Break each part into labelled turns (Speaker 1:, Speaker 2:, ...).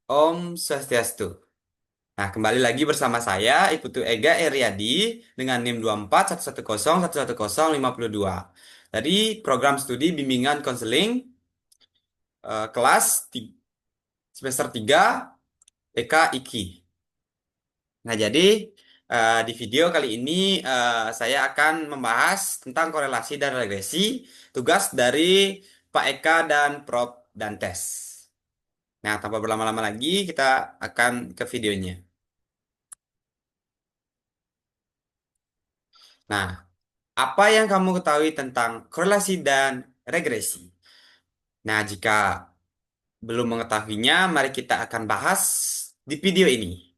Speaker 1: Om Swastiastu. Nah, kembali lagi bersama saya, Iputu Ega Eriadi, dengan NIM 24110111052. Tadi program studi bimbingan konseling kelas semester 3 TK IKI. Nah, jadi di video kali ini saya akan membahas tentang korelasi dan regresi, tugas dari Pak Eka dan Prof. Dantes. Nah, tanpa berlama-lama lagi, kita akan ke videonya. Nah, apa yang kamu ketahui tentang korelasi dan regresi? Nah, jika belum mengetahuinya, mari kita akan bahas di video ini.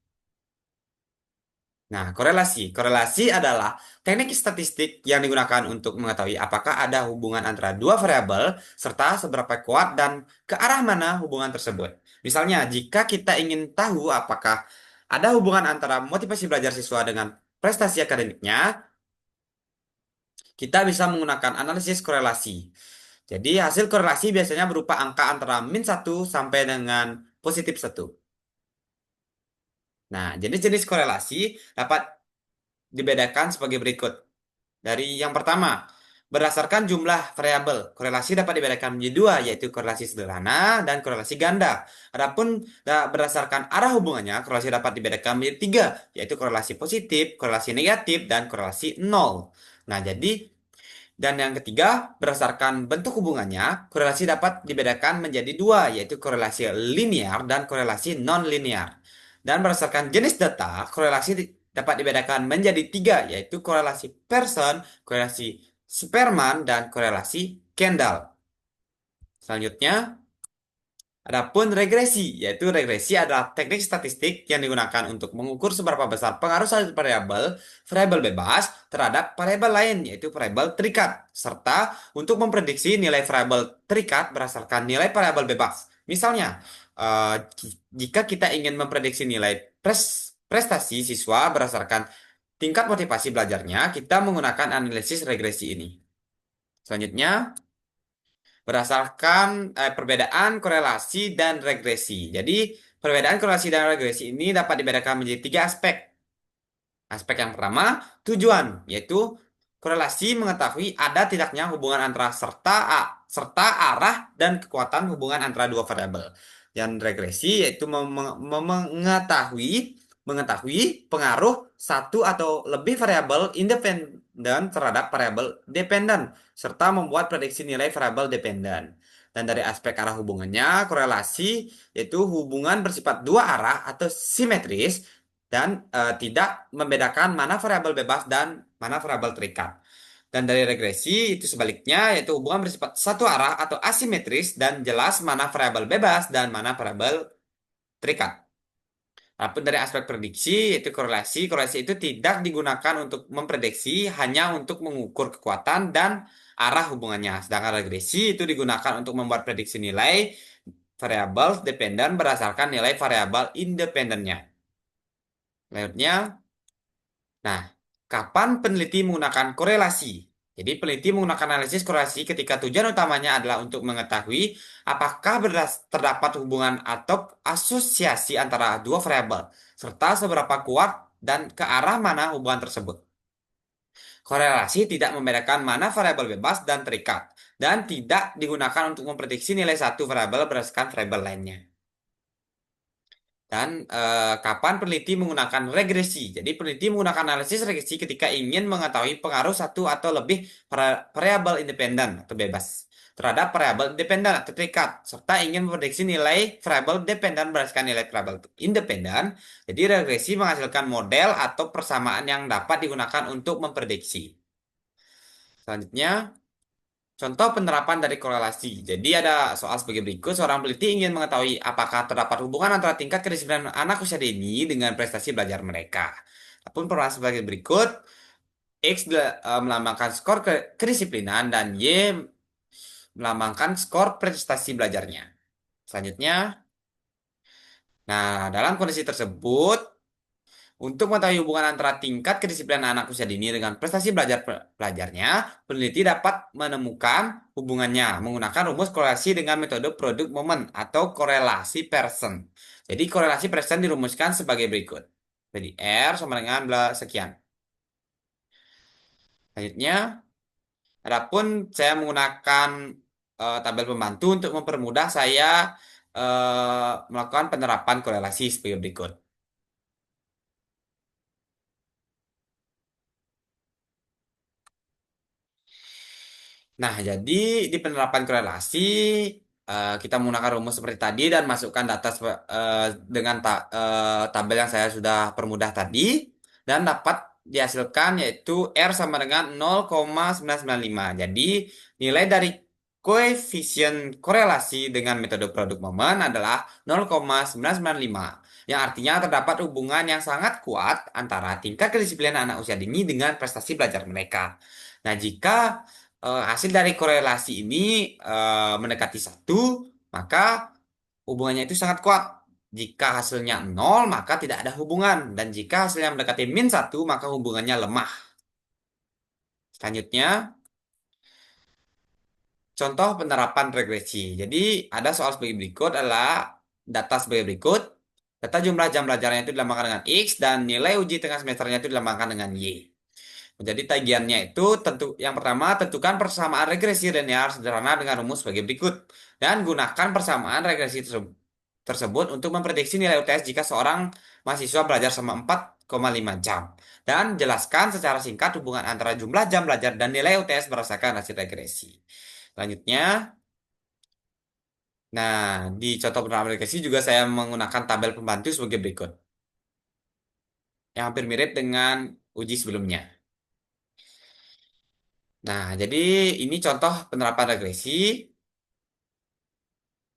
Speaker 1: Nah, korelasi. Korelasi adalah teknik statistik yang digunakan untuk mengetahui apakah ada hubungan antara dua variabel serta seberapa kuat dan ke arah mana hubungan tersebut. Misalnya, jika kita ingin tahu apakah ada hubungan antara motivasi belajar siswa dengan prestasi akademiknya, kita bisa menggunakan analisis korelasi. Jadi hasil korelasi biasanya berupa angka antara min 1 sampai dengan +1. Nah, jenis-jenis korelasi dapat dibedakan sebagai berikut. Dari yang pertama, berdasarkan jumlah variabel, korelasi dapat dibedakan menjadi dua, yaitu korelasi sederhana dan korelasi ganda. Adapun berdasarkan arah hubungannya, korelasi dapat dibedakan menjadi tiga, yaitu korelasi positif, korelasi negatif, dan korelasi nol. Nah, jadi dan yang ketiga, berdasarkan bentuk hubungannya, korelasi dapat dibedakan menjadi dua, yaitu korelasi linear dan korelasi non-linear. Dan berdasarkan jenis data, korelasi dapat dibedakan menjadi tiga, yaitu korelasi Pearson, korelasi Spearman, dan korelasi Kendall. Selanjutnya, adapun regresi, yaitu regresi adalah teknik statistik yang digunakan untuk mengukur seberapa besar pengaruh satu variabel bebas terhadap variabel lain, yaitu variabel terikat, serta untuk memprediksi nilai variabel terikat berdasarkan nilai variabel bebas. Misalnya, jika kita ingin memprediksi nilai prestasi siswa berdasarkan tingkat motivasi belajarnya, kita menggunakan analisis regresi ini. Selanjutnya, berdasarkan perbedaan korelasi dan regresi. Jadi, perbedaan korelasi dan regresi ini dapat dibedakan menjadi tiga aspek. Aspek yang pertama, tujuan, yaitu korelasi mengetahui ada tidaknya hubungan antara serta arah dan kekuatan hubungan antara dua variabel. Dan regresi yaitu mengetahui mengetahui pengaruh satu atau lebih variabel independen terhadap variabel dependen serta membuat prediksi nilai variabel dependen. Dan dari aspek arah hubungannya, korelasi yaitu hubungan bersifat dua arah atau simetris dan tidak membedakan mana variabel bebas dan mana variabel terikat. Dan dari regresi itu sebaliknya, yaitu hubungan bersifat satu arah atau asimetris dan jelas mana variabel bebas dan mana variabel terikat. Adapun dari aspek prediksi, yaitu korelasi. Korelasi itu tidak digunakan untuk memprediksi, hanya untuk mengukur kekuatan dan arah hubungannya. Sedangkan regresi itu digunakan untuk membuat prediksi nilai variabel dependen berdasarkan nilai variabel independennya. Selanjutnya, nah, kapan peneliti menggunakan korelasi? Jadi, peneliti menggunakan analisis korelasi ketika tujuan utamanya adalah untuk mengetahui apakah terdapat hubungan atau asosiasi antara dua variabel, serta seberapa kuat dan ke arah mana hubungan tersebut. Korelasi tidak membedakan mana variabel bebas dan terikat, dan tidak digunakan untuk memprediksi nilai satu variabel berdasarkan variabel lainnya. Dan kapan peneliti menggunakan regresi? Jadi peneliti menggunakan analisis regresi ketika ingin mengetahui pengaruh satu atau lebih variabel independen atau bebas terhadap variabel independen atau terikat, serta ingin memprediksi nilai variabel dependen berdasarkan nilai variabel independen. Jadi regresi menghasilkan model atau persamaan yang dapat digunakan untuk memprediksi. Selanjutnya, contoh penerapan dari korelasi. Jadi ada soal sebagai berikut. Seorang peneliti ingin mengetahui apakah terdapat hubungan antara tingkat kedisiplinan anak usia dini dengan prestasi belajar mereka. Adapun permasalahan sebagai berikut. X melambangkan skor kedisiplinan dan Y melambangkan skor prestasi belajarnya. Selanjutnya, nah dalam kondisi tersebut, Untuk mengetahui hubungan antara tingkat kedisiplinan anak usia dini dengan prestasi belajarnya, peneliti dapat menemukan hubungannya menggunakan rumus korelasi dengan metode produk momen atau korelasi Pearson. Jadi korelasi Pearson dirumuskan sebagai berikut. Jadi R sama dengan bla sekian. Selanjutnya, adapun saya menggunakan tabel pembantu untuk mempermudah saya melakukan penerapan korelasi sebagai berikut. Nah, jadi di penerapan korelasi kita menggunakan rumus seperti tadi dan masukkan data dengan tabel yang saya sudah permudah tadi dan dapat dihasilkan yaitu R sama dengan 0,995. Jadi nilai dari koefisien korelasi dengan metode produk momen adalah 0,995 yang artinya terdapat hubungan yang sangat kuat antara tingkat kedisiplinan anak usia dini dengan prestasi belajar mereka. Nah, jika hasil dari korelasi ini mendekati satu, maka hubungannya itu sangat kuat. Jika hasilnya nol, maka tidak ada hubungan. Dan jika hasilnya mendekati min satu, maka hubungannya lemah. Selanjutnya, contoh penerapan regresi. Jadi, ada soal sebagai berikut adalah data sebagai berikut. Data jumlah jam belajarnya itu dilambangkan dengan X dan nilai uji tengah semesternya itu dilambangkan dengan Y. Jadi tagihannya itu yang pertama tentukan persamaan regresi linear sederhana dengan rumus sebagai berikut dan gunakan persamaan regresi tersebut untuk memprediksi nilai UTS jika seorang mahasiswa belajar selama 4,5 jam dan jelaskan secara singkat hubungan antara jumlah jam belajar dan nilai UTS berdasarkan hasil regresi. Selanjutnya, nah di contoh penerapan regresi juga saya menggunakan tabel pembantu sebagai berikut yang hampir mirip dengan uji sebelumnya. Nah, jadi ini contoh penerapan regresi.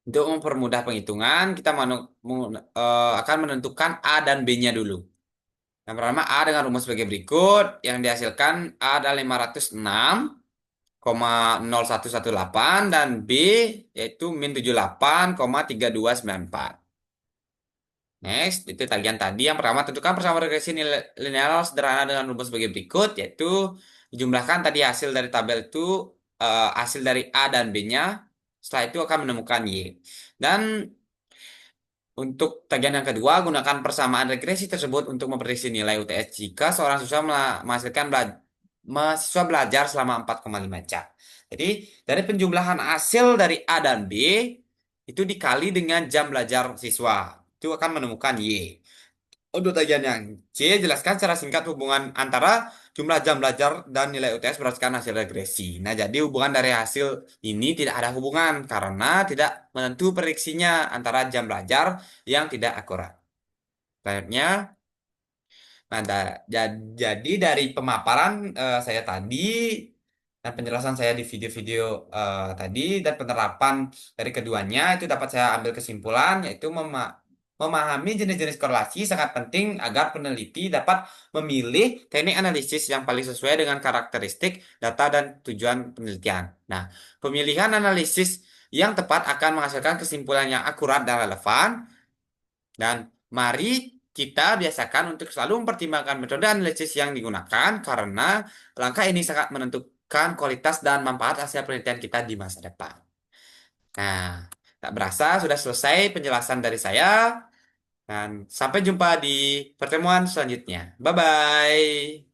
Speaker 1: Untuk mempermudah penghitungan, kita akan menentukan A dan B-nya dulu. Yang pertama A dengan rumus sebagai berikut, yang dihasilkan A adalah 506,0118 dan B yaitu min 78,3294. Next, itu tagihan tadi. Yang pertama, tentukan persamaan regresi nilai linear sederhana dengan rumus sebagai berikut, yaitu dijumlahkan tadi hasil dari tabel itu, hasil dari A dan B-nya, setelah itu akan menemukan Y. Dan untuk tagihan yang kedua, gunakan persamaan regresi tersebut untuk memprediksi nilai UTS jika seorang siswa mahasiswa belajar selama 4,5 jam. Jadi, dari penjumlahan hasil dari A dan B, itu dikali dengan jam belajar siswa. Itu akan menemukan Y. Untuk tagihan yang C, jelaskan secara singkat hubungan antara jumlah jam belajar dan nilai UTS berdasarkan hasil regresi. Nah, jadi hubungan dari hasil ini tidak ada hubungan karena tidak menentu prediksinya antara jam belajar yang tidak akurat. Selanjutnya, nah, jadi dari pemaparan saya tadi dan penjelasan saya di video-video tadi dan penerapan dari keduanya itu dapat saya ambil kesimpulan yaitu memahami jenis-jenis korelasi sangat penting agar peneliti dapat memilih teknik analisis yang paling sesuai dengan karakteristik data dan tujuan penelitian. Nah, pemilihan analisis yang tepat akan menghasilkan kesimpulan yang akurat dan relevan dan mari kita biasakan untuk selalu mempertimbangkan metode analisis yang digunakan karena langkah ini sangat menentukan kualitas dan manfaat hasil penelitian kita di masa depan. Nah, tak berasa sudah selesai penjelasan dari saya dan sampai jumpa di pertemuan selanjutnya. Bye bye.